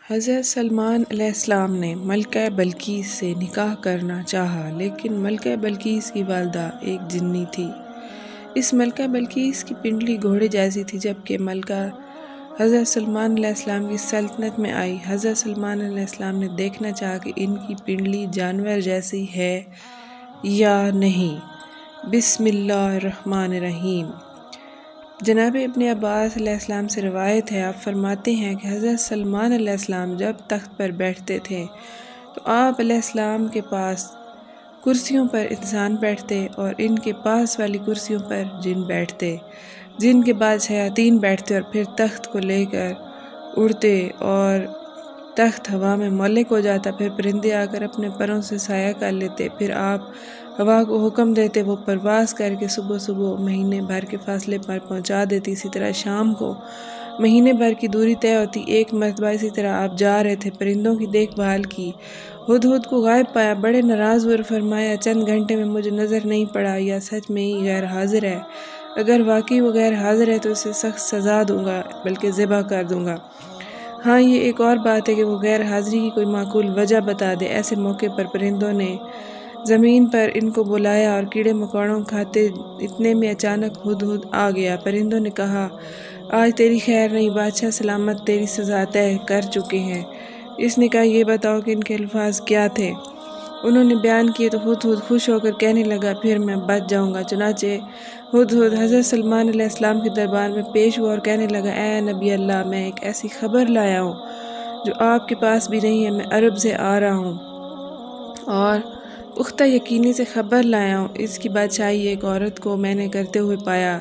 حضرت سلمان علیہ السلام نے ملکہ بلقیس سے نکاح کرنا چاہا، لیکن ملکہ بلقیس کی والدہ ایک جنی تھی۔ اس ملکہ بلقیس کی پنڈلی گھوڑے جیسی تھی۔ جبکہ ملکہ حضرت سلمان علیہ السلام کی سلطنت میں آئی، حضرت سلمان علیہ السلام نے دیکھنا چاہا کہ ان کی پنڈلی جانور جیسی ہے یا نہیں۔ بسم اللہ الرحمن الرحیم۔ جناب ابن عباس علیہ السلام سے روایت ہے، آپ فرماتے ہیں کہ حضرت سلمان علیہ السلام جب تخت پر بیٹھتے تھے تو آپ علیہ السلام کے پاس کرسیوں پر انسان بیٹھتے اور ان کے پاس والی کرسیوں پر جن بیٹھتے، جن کے بعد شیاطین بیٹھتے اور پھر تخت کو لے کر اڑتے اور تخت ہوا میں معلق ہو جاتا، پھر پرندے آ کر اپنے پروں سے سایہ کر لیتے، پھر آپ ہوا کو حکم دیتے، وہ پرواز کر کے صبح صبح مہینے بھر کے فاصلے پر پہنچا دیتی۔ اسی طرح شام کو مہینے بھر کی دوری طے ہوتی۔ ایک مرتبہ اسی طرح آپ جا رہے تھے، پرندوں کی دیکھ بھال کی، ہدہد کو غائب پایا، بڑے ناراض ہوئے اور فرمایا چند گھنٹے میں مجھے نظر نہیں پڑا، یا سچ میں ہی غیر حاضر ہے؟ اگر واقعی وہ غیر حاضر ہے تو اسے سخت سزا دوں گا، بلکہ ذبح کر دوں گا۔ ہاں، یہ ایک اور بات ہے کہ وہ غیر حاضری کی کوئی معقول وجہ بتا دے۔ ایسے موقع پر پرندوں نے زمین پر ان کو بلایا اور کیڑے مکوڑوں کھاتے اتنے میں اچانک ہدہد آ گیا۔ پرندوں نے کہا آج تیری خیر نہیں، بادشاہ سلامت تیری سزا طے کر چکے ہیں۔ اس نے کہا یہ بتاؤ کہ ان کے الفاظ کیا تھے؟ انہوں نے بیان کیے تو ہدہد خوش ہو کر کہنے لگا پھر میں بچ جاؤں گا۔ چنانچہ ہدہد حضرت سلمان علیہ السلام کے دربار میں پیش ہوا اور کہنے لگا اے نبی اللہ، میں ایک ایسی خبر لایا ہوں جو آپ کے پاس بھی نہیں ہے۔ میں عرب سے آ رہا ہوں اور پختہ یقینی سے خبر لایا ہوں۔ اس کی بادشاہی ایک عورت کو میں نے کرتے ہوئے پایا،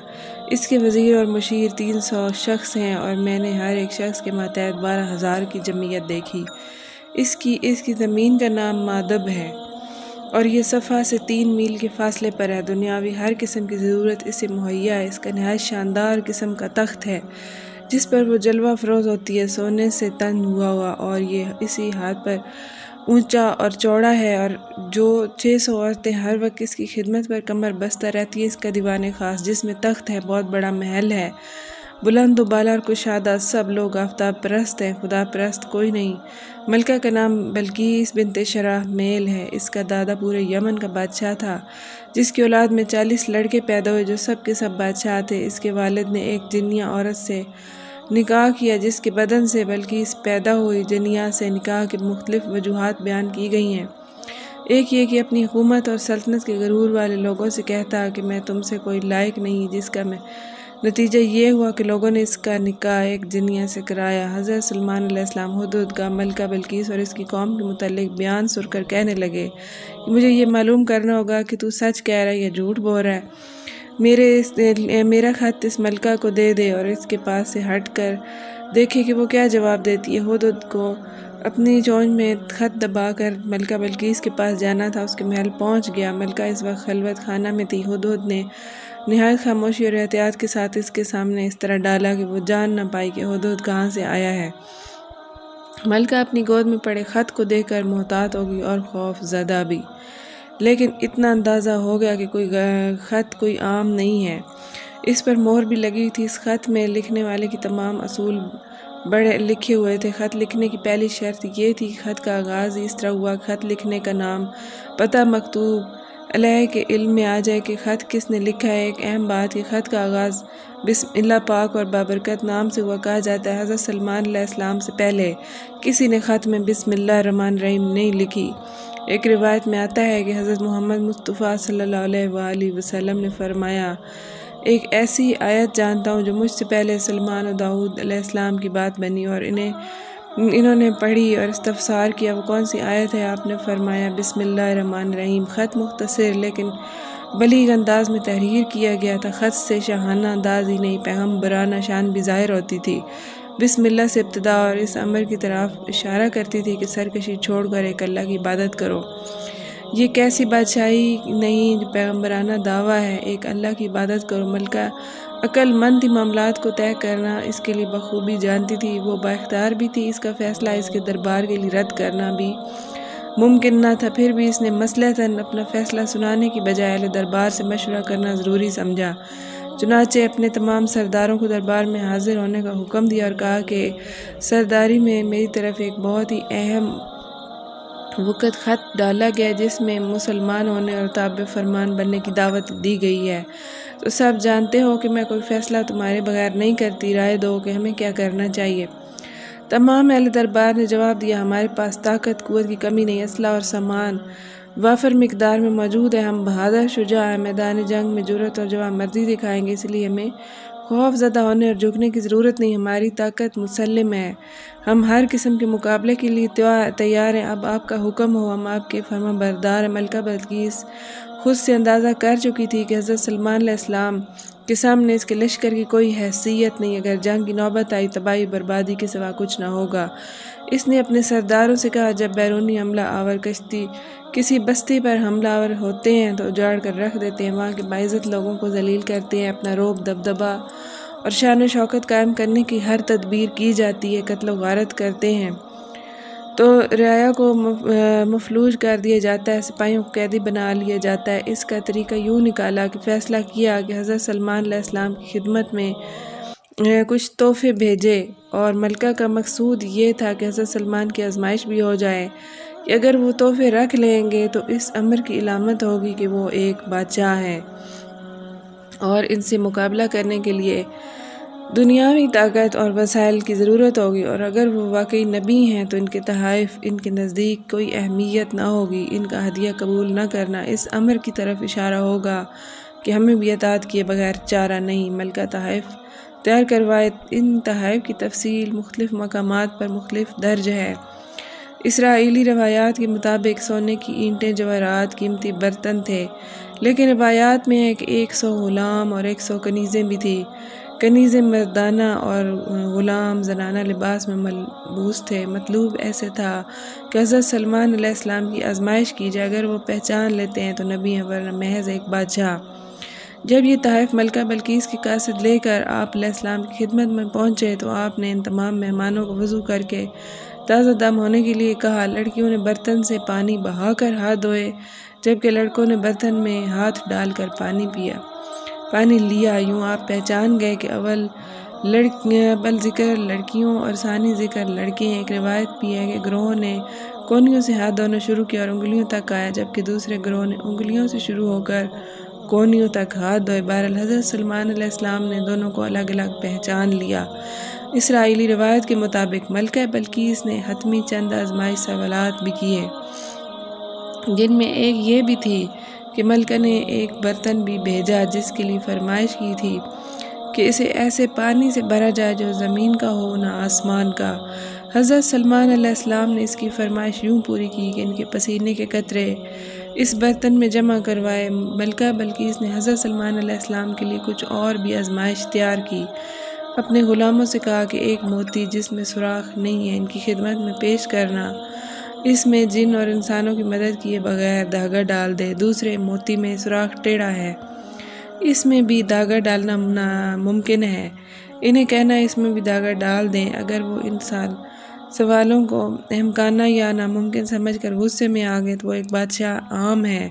اس کے وزیر اور مشیر 300 شخص ہیں اور میں نے ہر ایک شخص کے ماتحت 12,000 کی جمعیت دیکھی۔ اس کی زمین کا نام مادب ہے اور یہ صفا سے 3 میل کے فاصلے پر ہے۔ دنیاوی ہر قسم کی ضرورت اسے مہیا ہے۔ اس کا نہایت شاندار قسم کا تخت ہے جس پر وہ جلوہ افروز ہوتی ہے، سونے سے تن ہوا اور یہ اسی ہاتھ پر اونچا اور چوڑا ہے، اور جو 600 عورتیں ہر وقت اس کی خدمت پر کمر بستہ رہتی ہیں۔ اس کا دیوان خاص جس میں تخت ہے بہت بڑا محل ہے، بلند و بالا اور کشادہ۔ سب لوگ آفتاب پرست ہیں، خدا پرست کوئی نہیں۔ ملکہ کا نام بلقیس بنت شرحمیل ہے۔ اس کا دادا پورے یمن کا بادشاہ تھا، جس کی اولاد میں 40 لڑکے پیدا ہوئے جو سب کے سب بادشاہ تھے۔ اس کے والد نے ایک جنیہ عورت سے نکاح کیا جس کے بدن سے بلقیس پیدا ہوئی۔ جنیہ سے نکاح کی مختلف وجوہات بیان کی گئی ہیں۔ ایک یہ کہ اپنی حکومت اور سلطنت کے غرور والے لوگوں سے کہتا کہ میں تم سے کوئی لائق نہیں، جس کا نتیجہ یہ ہوا کہ لوگوں نے اس کا نکاح ایک جنیہ سے کرایا۔ حضرت سلمان علیہ السلام ہدہد کا ملکہ بلقیس اور اس کی قوم کے متعلق بیان سن کر کہنے لگے کہ مجھے یہ معلوم کرنا ہوگا کہ تو سچ کہہ رہا ہے یا جھوٹ بول رہا ہے۔ میرا خط اس ملکہ کو دے دے اور اس کے پاس سے ہٹ کر دیکھے کہ وہ کیا جواب دیتی ہے۔ ہدہد کو اپنی چونچ میں خط دبا کر ملکہ بلقیس کے پاس جانا تھا۔ اس کے محل پہنچ گیا۔ ملکہ اس وقت خلوت خانہ میں تھی۔ ہدہد نے نہایت خاموشی اور احتیاط کے ساتھ اس کے سامنے اس طرح ڈالا کہ وہ جان نہ پائی کہ ہدہد کہاں سے آیا ہے۔ ملکہ اپنی گود میں پڑے خط کو دیکھ کر محتاط ہو گئی اور خوف زدہ بھی، لیکن اتنا اندازہ ہو گیا کہ خط کوئی عام نہیں ہے، اس پر مہر بھی لگی تھی۔ اس خط میں لکھنے والے کے تمام اصول بڑے لکھے ہوئے تھے۔ خط لکھنے کی پہلی شرط یہ تھی کہ خط کا آغاز اس طرح ہوا، خط لکھنے کا نام پتہ مکتوب علیہ کے علم میں آ جائے کہ خط کس نے لکھا ہے۔ ایک اہم بات کہ خط کا آغاز بسم اللہ پاک اور بابرکت نام سے ہوا کہا جاتا ہے۔ حضرت سلمان علیہ السلام سے پہلے کسی نے خط میں بسم اللہ الرحمن الرحیم نہیں لکھی۔ ایک روایت میں آتا ہے کہ حضرت محمد مصطفیٰ صلی اللہ علیہ وآلہ وسلم نے فرمایا ایک ایسی آیت جانتا ہوں جو مجھ سے پہلے سلمان و داؤد علیہ السلام کی بات بنی اور انہوں نے پڑھی اور استفسار کیا وہ کون سی آیت ہے؟ آپ نے فرمایا بسم اللہ الرحمن الرحیم۔ خط مختصر لیکن بلیغ انداز میں تحریر کیا گیا تھا۔ خط سے شاہانہ انداز ہی نہیں پیغمبرانہ شان بھی ظاہر ہوتی تھی۔ بسم اللہ سے ابتدا اور اس امر کی طرف اشارہ کرتی تھی کہ سرکشی چھوڑ کر ایک اللہ کی عبادت کرو۔ یہ کیسی بادشاہی نہیں جو پیغمبرانہ دعویٰ ہے، ایک اللہ کی عبادت کرو۔ ملکہ عقل مند تھی، معاملات کو طے کرنا اس کے لیے بخوبی جانتی تھی، وہ بااختیار بھی تھی۔ اس کا فیصلہ اس کے دربار کے لیے رد کرنا بھی ممکن نہ تھا، پھر بھی اس نے مصلحتاً اپنا فیصلہ سنانے کی بجائے اہل دربار سے مشورہ کرنا ضروری سمجھا۔ چنانچہ اپنے تمام سرداروں کو دربار میں حاضر ہونے کا حکم دیا اور کہا کہ سرداری میں میری طرف ایک بہت ہی اہم وقت خط ڈالا گیا جس میں مسلمان ہونے اور تابع فرمان بننے کی دعوت دی گئی ہے۔ تو سب جانتے ہو کہ میں کوئی فیصلہ تمہارے بغیر نہیں کرتی، رائے دو کہ ہمیں کیا کرنا چاہیے۔ تمام اہل دربار نے جواب دیا، ہمارے پاس طاقت قوت کی کمی نہیں، اسلحہ اور سامان وافر مقدار میں موجود ہے، ہم بہادر شجاع ہیں، میدان جنگ میں جرأت اور جوان مردی دکھائیں گے، اس لیے ہمیں خوف زدہ ہونے اور جھکنے کی ضرورت نہیں، ہماری طاقت مسلم ہے، ہم ہر قسم کے مقابلے کے لیے تیار ہیں، اب آپ کا حکم ہو، ہم آپ کے فرما بردار ہیں۔ ملکہ بلقیس خود سے اندازہ کر چکی تھی کہ حضرت سلمان علیہ السلام کے سامنے اس کے لشکر کی کوئی حیثیت نہیں، اگر جنگ کی نوبت آئی تباہی بربادی کے سوا کچھ نہ ہوگا۔ اس نے اپنے سرداروں سے کہا، جب بیرونی حملہ آور کشتی کسی بستی پر حملہ آور ہوتے ہیں تو اجاڑ کر رکھ دیتے ہیں، وہاں کے باعزت لوگوں کو ذلیل کرتے ہیں، اپنا رعب دبدبہ اور شان و شوکت قائم کرنے کی ہر تدبیر کی جاتی ہے، قتل و غارت کرتے ہیں تو رعایا کو مفلوج کر دیا جاتا ہے، سپاہیوں کو قیدی بنا لیا جاتا ہے۔ اس کا طریقہ یوں نکالا کہ فیصلہ کیا کہ حضرت سلمان علیہ السلام کی خدمت میں کچھ تحفے بھیجے، اور ملکہ کا مقصود یہ تھا کہ حضرت سلمان کی آزمائش بھی ہو جائے کہ اگر وہ تحفے رکھ لیں گے تو اس امر کی علامت ہوگی کہ وہ ایک بادشاہ ہے اور ان سے مقابلہ کرنے کے لیے دنیاوی طاقت اور وسائل کی ضرورت ہوگی، اور اگر وہ واقعی نبی ہیں تو ان کے تحائف ان کے نزدیک کوئی اہمیت نہ ہوگی، ان کا ہدیہ قبول نہ کرنا اس امر کی طرف اشارہ ہوگا کہ ہمیں بھی اطاعت کیے بغیر چارہ نہیں۔ ملکہ تحائف تیار کروائے، ان تحائف کی تفصیل مختلف مقامات پر مختلف درج ہے۔ اسرائیلی روایات کے مطابق سونے کی اینٹیں، جواہرات، قیمتی برتن تھے، لیکن روایات میں ہے کہ 100 غلام اور 100 کنیزیں بھی تھیں۔ کنیزیں مردانہ اور غلام زنانہ لباس میں ملبوس تھے۔ مطلوب ایسے تھا کہ حضرت سلمان علیہ السلام کی آزمائش کی جائے، اگر وہ پہچان لیتے ہیں تو نبی ہیں، ورنہ محض ایک بادشاہ۔ جب یہ تحائف ملکہ بلقیس کی قاصد لے کر آپ علیہ السلام کی خدمت میں پہنچے تو آپ نے ان تمام مہمانوں کو وضو کر کے تازہ دم ہونے کے لیے کہا۔ لڑکیوں نے برتن سے پانی بہا کر ہاتھ دھوئے، جبکہ لڑکوں نے برتن میں ہاتھ ڈال کر پانی لیا۔ یوں آپ پہچان گئے کہ اول ذکر لڑکیوں اور ثانی ذکر لڑکے ہیں۔ ایک روایت بھی ہے کہ گروہ نے کونیوں سے ہاتھ دھونا شروع کیا اور انگلیوں تک آیا، جبکہ دوسرے گروہ نے انگلیوں سے شروع ہو کر کونیوں تک ہاتھ دھوئے۔ بہرحال حضرت سلمان علیہ السلام نے دونوں کو الگ الگ پہچان لیا۔ اسرائیلی روایت کے مطابق ملکہ بلقیس نے حتمی چند آزمائش سوالات بھی کیے، جن میں ایک یہ بھی تھی کہ ملکہ نے ایک برتن بھی بھیجا جس کے لیے فرمائش کی تھی کہ اسے ایسے پانی سے بھرا جائے جو زمین کا ہو نہ آسمان کا۔ حضرت سلمان علیہ السلام نے اس کی فرمائش یوں پوری کی کہ ان کے پسینے کے قطرے اس برتن میں جمع کروائے۔ ملکہ بلقیس نے حضرت سلمان علیہ السلام کے لیے کچھ اور بھی آزمائش تیار کی۔ اپنے غلاموں سے کہا کہ ایک موتی جس میں سوراخ نہیں ہے ان کی خدمت میں پیش کرنا، اس میں جن اور انسانوں کی مدد کیے بغیر دھاگا ڈال دے۔ دوسرے موتی میں سوراخ ٹیڑھا ہے، اس میں بھی دھاگا ڈالنا ممکن ہے، انہیں کہنا اس میں بھی دھاگا ڈال دیں۔ اگر وہ انسان سوالوں کو احمقانہ یا ناممکن سمجھ کر غصے میں آ گئے تو وہ ایک بادشاہ عام ہے،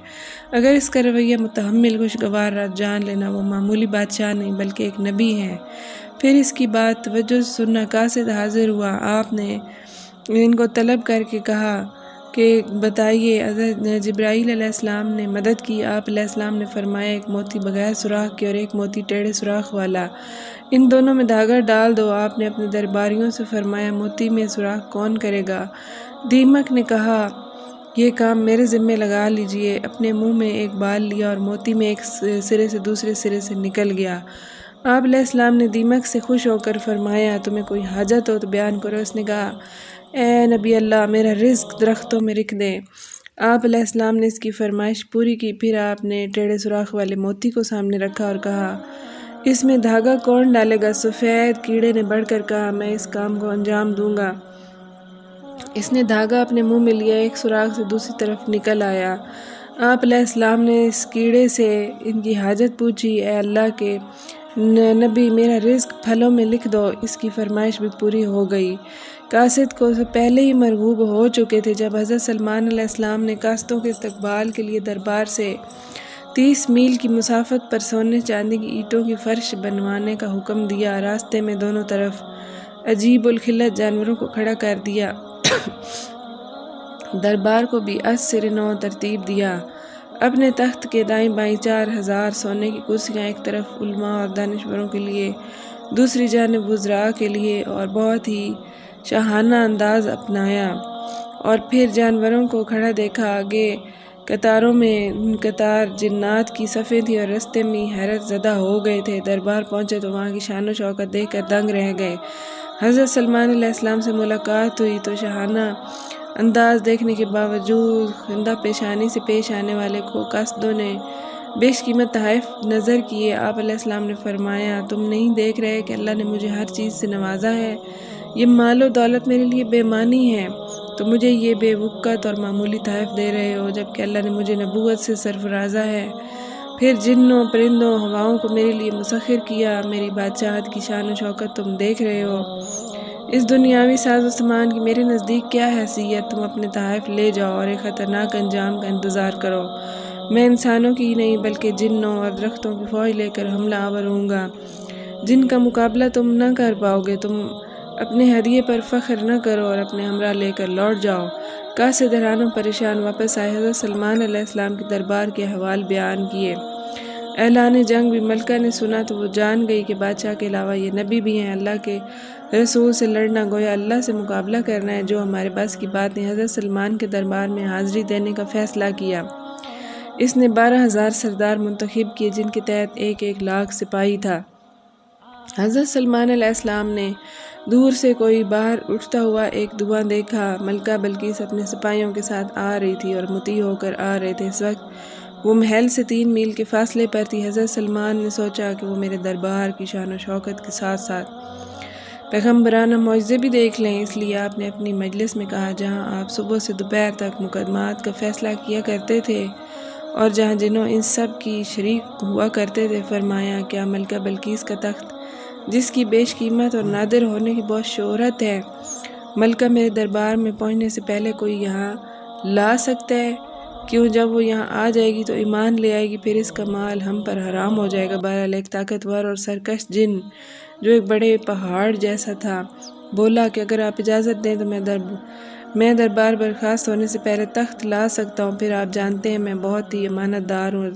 اگر اس کا رویہ متحمل خوشگوار رہا جان لینا وہ معمولی بادشاہ نہیں بلکہ ایک نبی ہے۔ پھر اس کی بات توجہ سے سننا۔ قاصد حاضر ہوا، آپ نے ان کو طلب کر کے کہا کہ بتائیے۔ حضرت جبرائیل علیہ السلام نے مدد کی۔ آپ علیہ السلام نے فرمایا، ایک موتی بغیر سوراخ کے اور ایک موتی ٹیڑھے سوراخ والا، ان دونوں میں دھاگا ڈال دو۔ آپ نے اپنے درباریوں سے فرمایا، موتی میں سوراخ کون کرے گا؟ دیمک نے کہا، یہ کام میرے ذمہ لگا لیجئے۔ اپنے منہ میں ایک بال لیا اور موتی میں ایک سرے سے دوسرے سرے سے نکل گیا۔ آپ علیہ السلام نے دیمک سے خوش ہو کر فرمایا، تمہیں کوئی حاجت ہو تو بیان کرو۔ اس نے کہا، اے نبی اللہ، میرا رزق درختوں میں رکھ دیں۔ آپ علیہ السلام نے اس کی فرمائش پوری کی۔ پھر آپ نے ٹیڑھے سوراخ والے موتی کو سامنے رکھا اور کہا، اس میں دھاگا کون ڈالے گا؟ سفید کیڑے نے بڑھ کر کہا، میں اس کام کو انجام دوں گا۔ اس نے دھاگا اپنے منہ میں لیا، ایک سوراخ سے دوسری طرف نکل آیا۔ آپ علیہ السلام نے اس کیڑے سے ان کی حاجت پوچھی، اے اللہ کے نبی، میرا رزق پھلوں میں لکھ دو۔ اس کی فرمائش بھی پوری ہو گئی۔ قاصد کو پہلے ہی مرغوب ہو چکے تھے۔ جب حضرت سلمان علیہ السلام نے قاصدوں کے استقبال کے لیے دربار سے 30 میل کی مسافت پر سونے چاندی کی اینٹوں کی فرش بنوانے کا حکم دیا۔ راستے میں دونوں طرف عجیب الخلقت جانوروں کو کھڑا کر دیا۔ دربار کو بھی از سر نو ترتیب دیا۔ اپنے تخت کے دائیں بائیں 4000 سونے کی کرسیاں، ایک طرف علماء اور دانشوروں کے لیے، دوسری جانب وزراء کے لیے، اور بہت ہی شاہانہ انداز اپنایا۔ اور پھر جانوروں کو کھڑا دیکھا، آگے قطاروں میں قطار جنات کی صفیں تھیں اور رستے میں حیرت زدہ ہو گئے تھے۔ دربار پہنچے تو وہاں کی شان و شوکت دیکھ کر دنگ رہ گئے۔ حضرت سلمان علیہ السلام سے ملاقات ہوئی تو شاہانہ انداز دیکھنے کے باوجود خندہ پیشانی سے پیش آنے والے کو قاصدوں نے بیش قیمت تحائف نظر کیے۔ آپ علیہ السلام نے فرمایا، تم نہیں دیکھ رہے کہ اللہ نے مجھے ہر چیز سے نوازا ہے؟ یہ مال و دولت میرے لیے بے معنی ہے، تو مجھے یہ بے وقت اور معمولی تحائف دے رہے ہو، جبکہ اللہ نے مجھے نبوت سے سرفرازہ ہے۔ پھر جنوں، پرندوں، ہواؤں کو میرے لیے مسخر کیا۔ میری بادشاہت کی شان و شوکت تم دیکھ رہے ہو۔ اس دنیاوی ساز و سامان کی میرے نزدیک کیا حیثیت؟ تم اپنے تحائف لے جاؤ اور ایک خطرناک انجام کا انتظار کرو۔ میں انسانوں کی نہیں بلکہ جنوں اور درختوں کی فوج لے کر حملہ آور ہوں گا، جن کا مقابلہ تم نہ کر پاؤ گے۔ تم اپنے ہدیے پر فخر نہ کرو اور اپنے ہمراہ لے کر لوٹ جاؤ۔ قاصد حیران و پریشان واپس آئے۔ حضرت سلمان علیہ السلام کے دربار کے احوال بیان کیے۔ اعلان جنگ بھی ملکہ نے سنا تو وہ جان گئی کہ بادشاہ کے علاوہ یہ نبی بھی ہیں۔ اللہ کے رسول سے لڑنا گویا اللہ سے مقابلہ کرنا ہے، جو ہمارے بس کی بات نہیں۔ حضرت سلمان کے دربار میں حاضری دینے کا فیصلہ کیا۔ اس نے 12,000 سردار منتخب کیے، جن کے تحت 1 لاکھ سپاہی تھا۔ حضرت سلمان علیہ السلام نے دور سے کوئی باہر اٹھتا ہوا ایک دھواں دیکھا۔ ملکہ بلقیس اپنے سپاہیوں کے ساتھ آ رہی تھی اور مطیع ہو کر آ رہے تھے۔ اس وقت وہ محل سے 3 میل کے فاصلے پر تھی۔ حضرت سلمان نے سوچا کہ وہ میرے دربار کی شان و شوکت کے ساتھ ساتھ پیغمبرانہ معجزے بھی دیکھ لیں۔ اس لیے آپ نے اپنی مجلس میں کہا، جہاں آپ صبح سے دوپہر تک مقدمات کا فیصلہ کیا کرتے تھے اور جہاں جنوں ان سب کی شریک ہوا کرتے تھے، فرمایا، کیا ملکہ بلقیس کا تخت، جس کی بیش قیمت اور نادر ہونے کی بہت شہرت ہے، ملکہ میرے دربار میں پہنچنے سے پہلے کوئی یہاں لا سکتا ہے؟ کیوں؟ جب وہ یہاں آ جائے گی تو ایمان لے آئے گی، پھر اس کا مال ہم پر حرام ہو جائے گا۔ بہرحال ایک طاقتور اور سرکش جن، جو ایک بڑے پہاڑ جیسا تھا، بولا کہ اگر آپ اجازت دیں تو میں دربار برخاست ہونے سے پہلے تخت لا سکتا ہوں۔ پھر آپ جانتے ہیں میں بہت ہی امانت دار ہوں،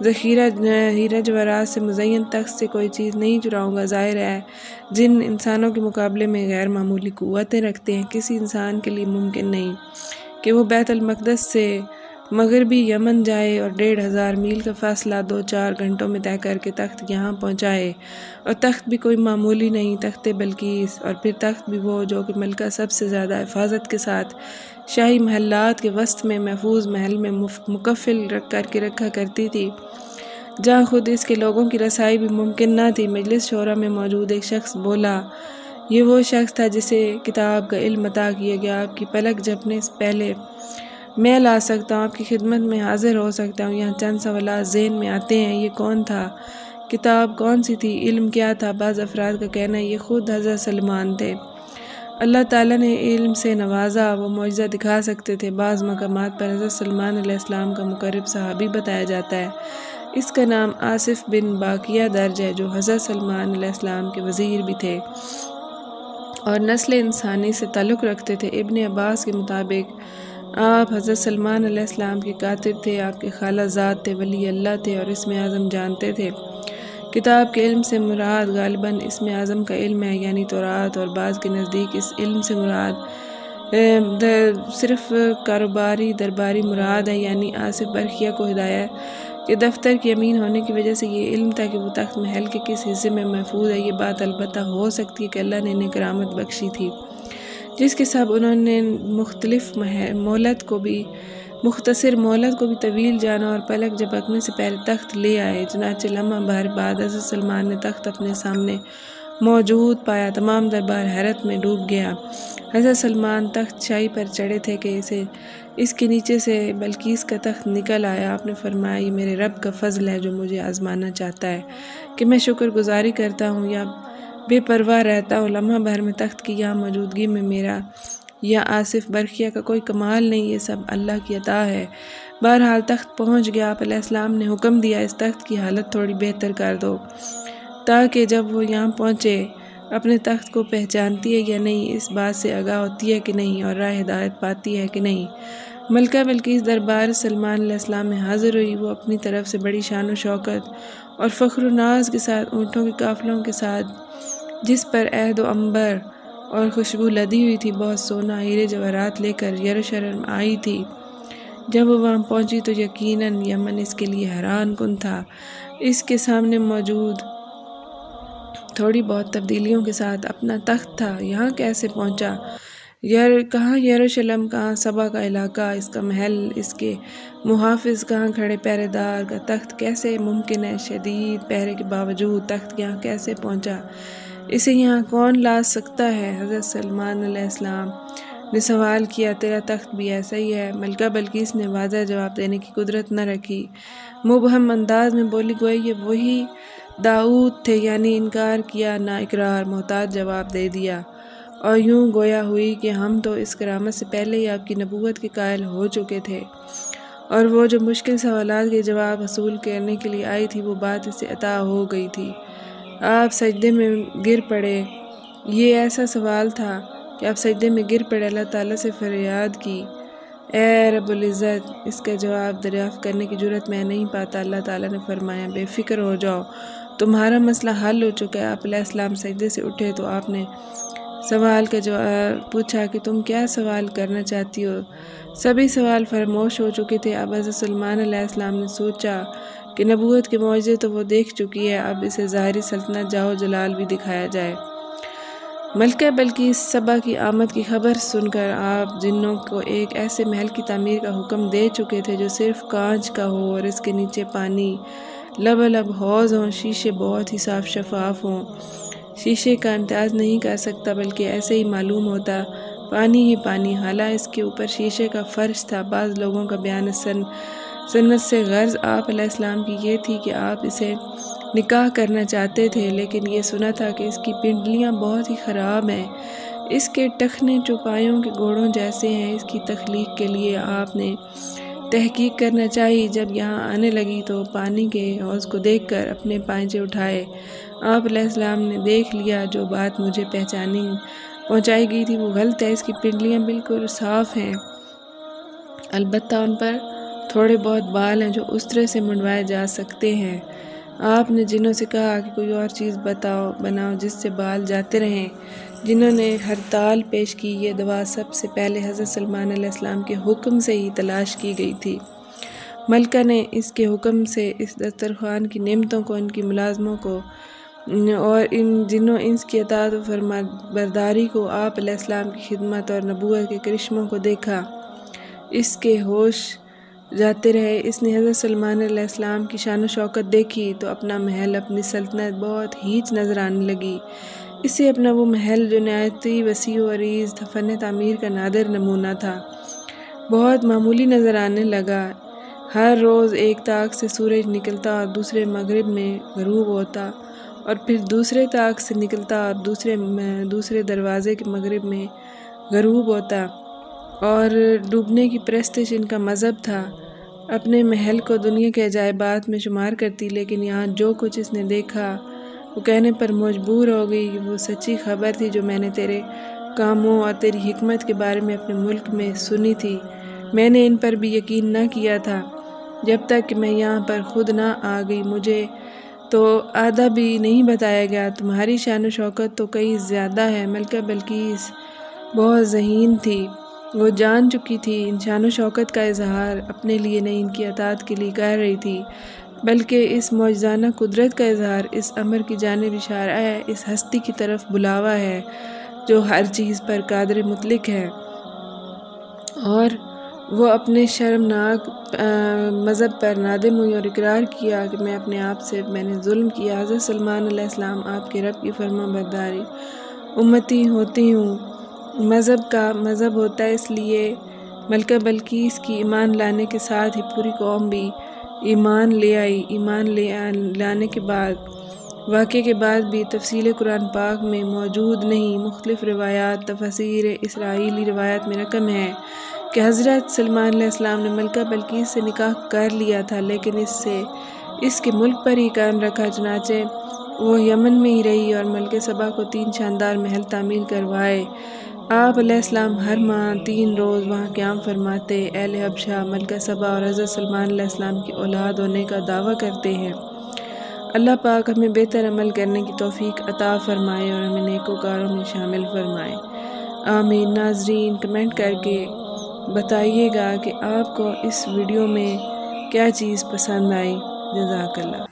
ذخیرہ ہیرا جواہرات سے مزین تخت سے کوئی چیز نہیں چراؤں گا۔ ظاہر ہے جن انسانوں کے مقابلے میں غیر معمولی قوتیں رکھتے ہیں۔ کسی انسان کے لیے ممکن نہیں کہ وہ بیت المقدس سے مغربی یمن جائے اور 1500 میل کا فاصلہ 2-4 گھنٹوں میں طے کر کے تخت یہاں پہنچائے، اور تخت بھی کوئی معمولی نہیں، تخت بلقیس، اور پھر تخت بھی وہ جو کہ ملکہ سب سے زیادہ حفاظت کے ساتھ شاہی محلات کے وسط میں محفوظ محل میں مکفل کر کے رکھا کرتی تھی، جہاں خود اس کے لوگوں کی رسائی بھی ممکن نہ تھی۔ مجلس شورا میں موجود ایک شخص بولا، یہ وہ شخص تھا جسے کتاب کا علم عطا کیا گیا۔ آپ کی پلک جھپکنے سے پہلے میں لا سکتا ہوں، آپ کی خدمت میں حاضر ہو سکتا ہوں۔ یہاں چند سوالات ذہن میں آتے ہیں، یہ کون تھا؟ کتاب کون سی تھی؟ علم کیا تھا؟ بعض افراد کا کہنا ہے یہ خود حضرت سلمان تھے، اللہ تعالیٰ نے علم سے نوازا، وہ معجزہ دکھا سکتے تھے۔ بعض مقامات پر حضرت سلمان علیہ السلام کا مقرب صحابی بتایا جاتا ہے، اس کا نام آصف بن باقیہ درج ہے، جو حضرت سلمان علیہ السلام کے وزیر بھی تھے اور نسل انسانی سے تعلق رکھتے تھے۔ ابن عباس کے مطابق آپ حضرت سلمان علیہ السلام کے کاتب تھے، آپ کے خالہ زاد تھے، ولی اللہ تھے اور اسم اعظم جانتے تھے۔ کتاب کے علم سے مراد غالباً اسم اعظم کا علم ہے، یعنی تورات، اور بعض کے نزدیک اس علم سے مراد صرف کاروباری درباری مراد ہے، یعنی آصف برقیہ کو ہدایت کے دفتر کی امین ہونے کی وجہ سے یہ علم تھا کہ وہ تخت محل کے کس حصے میں محفوظ ہے۔ یہ بات البتہ ہو سکتی ہے کہ اللہ نے انہیں کرامت بخشی تھی، جس کے سبب انہوں نے مختصر مہلت کو بھی طویل جانا اور پلک جھپکنے سے پہلے تخت لے آئے۔ چنانچہ لمحہ بھر بعد حضرت سلمان نے تخت اپنے سامنے موجود پایا، تمام دربار حیرت میں ڈوب گیا۔ حضرت سلمان تخت شاہی پر چڑھے تھے کہ اس کے نیچے سے بلقیس کا تخت نکل آیا۔ آپ نے فرمایا، یہ میرے رب کا فضل ہے جو مجھے آزمانا چاہتا ہے کہ میں شکر گزاری کرتا ہوں یا بے پرواہ رہتا ہوں۔ لمحہ بھر میں تخت کی یہاں موجودگی میں میرا یا آصف برقیہ کا کوئی کمال نہیں، یہ سب اللہ کی عطا ہے۔ بہرحال تخت پہنچ گیا۔ آپ علیہ السلام نے حکم دیا اس تخت کی حالت تھوڑی بہتر کر دو، تاکہ جب وہ یہاں پہنچے اپنے تخت کو پہچانتی ہے یا نہیں، اس بات سے آگاہ ہوتی ہے کہ نہیں، اور راہ ہدایت پاتی ہے کہ نہیں۔ ملکہ بلقیس دربار سلیمان علیہ السلام میں حاضر ہوئی۔ وہ اپنی طرف سے بڑی شان و شوکت اور فخر و ناز کے ساتھ اونٹوں کے قافلوں کے ساتھ، جس پر عہد و عنبر اور خوشبو لدی ہوئی تھی، بہت سونا ہیرے جواہرات لے کر یروشلم آئی تھی۔ جب وہ وہاں پہنچی تو یقیناً یمن اس کے لیے حیران کن تھا۔ اس کے سامنے موجود تھوڑی بہت تبدیلیوں کے ساتھ اپنا تخت تھا۔ یہاں کیسے پہنچا؟ کہاں یروشلم، کہاں صبا کا علاقہ، اس کا محل، اس کے محافظ، کہاں کھڑے پہرے دار کا تخت کیسے ممکن ہے؟ شدید پہرے کے باوجود تخت یہاں کیسے پہنچا؟ اسے یہاں کون لا سکتا ہے؟ حضرت سلیمان علیہ السلام نے سوال کیا۔ تیرا تخت بھی ایسا ہی ہے؟ ملکہ بلقیس نے واضح جواب دینے کی قدرت نہ رکھی، مبہم انداز میں بولی، گویا یہ وہی داؤد تھے، یعنی انکار کیا، نہ اقرار، محتاط جواب دے دیا، اور یوں گویا ہوئی کہ ہم تو اس کرامت سے پہلے ہی آپ کی نبوت کے قائل ہو چکے تھے، اور وہ جو مشکل سوالات کے جواب حصول کرنے کے لیے آئی تھی وہ بات اسے عطا ہو گئی تھی۔ آپ سجدے میں گر پڑے۔ یہ ایسا سوال تھا کہ آپ سجدے میں گر پڑے، اللہ تعالیٰ سے فریاد کی، اے رب العزت، اس کا جواب دریافت کرنے کی جرأت میں نہیں پاتا۔ اللہ تعالیٰ نے فرمایا، بے فکر ہو جاؤ، تمہارا مسئلہ حل ہو چکا ہے۔ آپ علیہ السلام سجدے سے اٹھے تو آپ نے سوال کا جواب پوچھا کہ تم کیا سوال کرنا چاہتی ہو؟ سبھی سوال فراموش ہو چکے تھے۔ اب حضرت سلیمان علیہ السلام نے سوچا کہ نبوت کے معجزے تو وہ دیکھ چکی ہے، اب اسے ظاہری سلطنت جاہ و جلال بھی دکھایا جائے۔ ملکہ بلقیس صبا کی آمد کی خبر سن کر آپ جنوں کو ایک ایسے محل کی تعمیر کا حکم دے چکے تھے جو صرف کانچ کا ہو اور اس کے نیچے پانی لبالب حوض ہوں، شیشے بہت ہی صاف شفاف ہوں۔ شیشے کا امتیاز نہیں کر سکتا، بلکہ ایسے ہی معلوم ہوتا پانی ہی پانی، حالانکہ اس کے اوپر شیشے کا فرش تھا۔ بعض لوگوں کا بیان سنت سے غرض آپ علیہ السلام کی یہ تھی کہ آپ اسے نکاح کرنا چاہتے تھے، لیکن یہ سنا تھا کہ اس کی پنڈلیاں بہت ہی خراب ہیں، اس کے ٹخنے چوپایوں کے گھوڑوں جیسے ہیں۔ اس کی تخلیق کے لیے آپ نے تحقیق کرنا چاہی۔ جب یہاں آنے لگی تو پانی کے حوض کو دیکھ کر اپنے پائنچے اٹھائے۔ آپ علیہ السلام نے دیکھ لیا، جو بات مجھے پہنچائی گئی تھی وہ غلط ہے، اس کی پنڈلیاں بالکل صاف ہیں، البتہ ان پر تھوڑے بہت بال ہیں جو استرے سے منڈوائے جا سکتے ہیں۔ آپ نے جنوں سے کہا کہ کوئی اور چیز بناؤ جس سے بال جاتے رہیں۔ جنہوں نے ہڑتال پیش کی۔ یہ دوا سب سے پہلے حضرت سلیمان علیہ السلام کے حکم سے ہی تلاش کی گئی تھی۔ ملکہ نے اس کے حکم سے اس دسترخوان کی نعمتوں کو، ان کی ملازموں کو اور جنوں اس کی اطاعت و فرما برداری کو، آپ علیہ السلام کی خدمت اور نبوت کے کرشموں کو دیکھا۔ اس کے ہوش جاتے رہے۔ اس نے حضرت سلیمان علیہ السلام کی شان و شوکت دیکھی تو اپنا محل، اپنی سلطنت بہت ہیچ نظر آنے لگی۔ اسے اپنا وہ محل جو نہایت ہی وسیع و عریض تھا، فن تعمیر کا نادر نمونہ تھا، بہت معمولی نظر آنے لگا۔ ہر روز ایک طاق سے سورج نکلتا اور دوسرے مغرب میں غروب ہوتا، اور پھر دوسرے طاق سے نکلتا اور دوسرے دروازے کے مغرب میں غروب ہوتا، اور ڈوبنے کی پرستش ان کا مذہب تھا۔ اپنے محل کو دنیا کے عجائبات میں شمار کرتی، لیکن یہاں جو کچھ اس نے دیکھا وہ کہنے پر مجبور ہو گئی کہ وہ سچی خبر تھی جو میں نے تیرے کاموں اور تیری حکمت کے بارے میں اپنے ملک میں سنی تھی۔ میں نے ان پر بھی یقین نہ کیا تھا جب تک کہ میں یہاں پر خود نہ آ گئی۔ مجھے تو آدھا بھی نہیں بتایا گیا۔ تمہاری شان و شوکت تو کئی زیادہ ہے۔ ملکہ بلقیس بہت ذہین تھی، وہ جان چکی تھی ان شان و شوکت کا اظہار اپنے لیے نہیں، ان کی اطاعت کے لیے کر رہی تھی، بلکہ اس معجزانہ قدرت کا اظہار اس امر کی جانب اشارہ ہے، اس ہستی کی طرف بلاوا ہے جو ہر چیز پر قادر مطلق ہے۔ اور وہ اپنے شرمناک مذہب پر نادم ہوئی اور اقرار کیا کہ میں اپنے آپ سے میں نے ظلم کیا۔ حضرت سلیمان علیہ السلام آپ کے رب کی فرما برداری امتی ہوتی ہوں۔ مذہب کا مذہب ہوتا ہے، اس لیے ملکہ بلقیس کی ایمان لانے کے ساتھ ہی پوری قوم بھی ایمان لے آئی۔ ایمان لانے کے بعد واقعے کے بعد بھی تفصیل قرآن پاک میں موجود نہیں، مختلف روایات تفاسیر اسرائیلی روایات میں رقم ہے کہ حضرت سلمان علیہ السلام نے ملکہ بلقیس سے نکاح کر لیا تھا، لیکن اس کے ملک پر ہی قائم رکھا، چنانچہ وہ یمن میں ہی رہی اور ملکہ سبا کو 3 شاندار محل تعمیر کروائے۔ آپ علیہ السلام ہر ماہ 3 روز وہاں قیام فرماتے، اہل حبشہ، ملکہ سبا اور حضرت سلمان علیہ السلام کی اولاد ہونے کا دعویٰ کرتے ہیں۔ اللہ پاک ہمیں بہتر عمل کرنے کی توفیق عطا فرمائے اور ہمیں نیکوکاروں میں شامل فرمائے، آمین۔ ناظرین، کمنٹ کر کے بتائیے گا کہ آپ کو اس ویڈیو میں کیا چیز پسند آئی۔ جزاک اللہ۔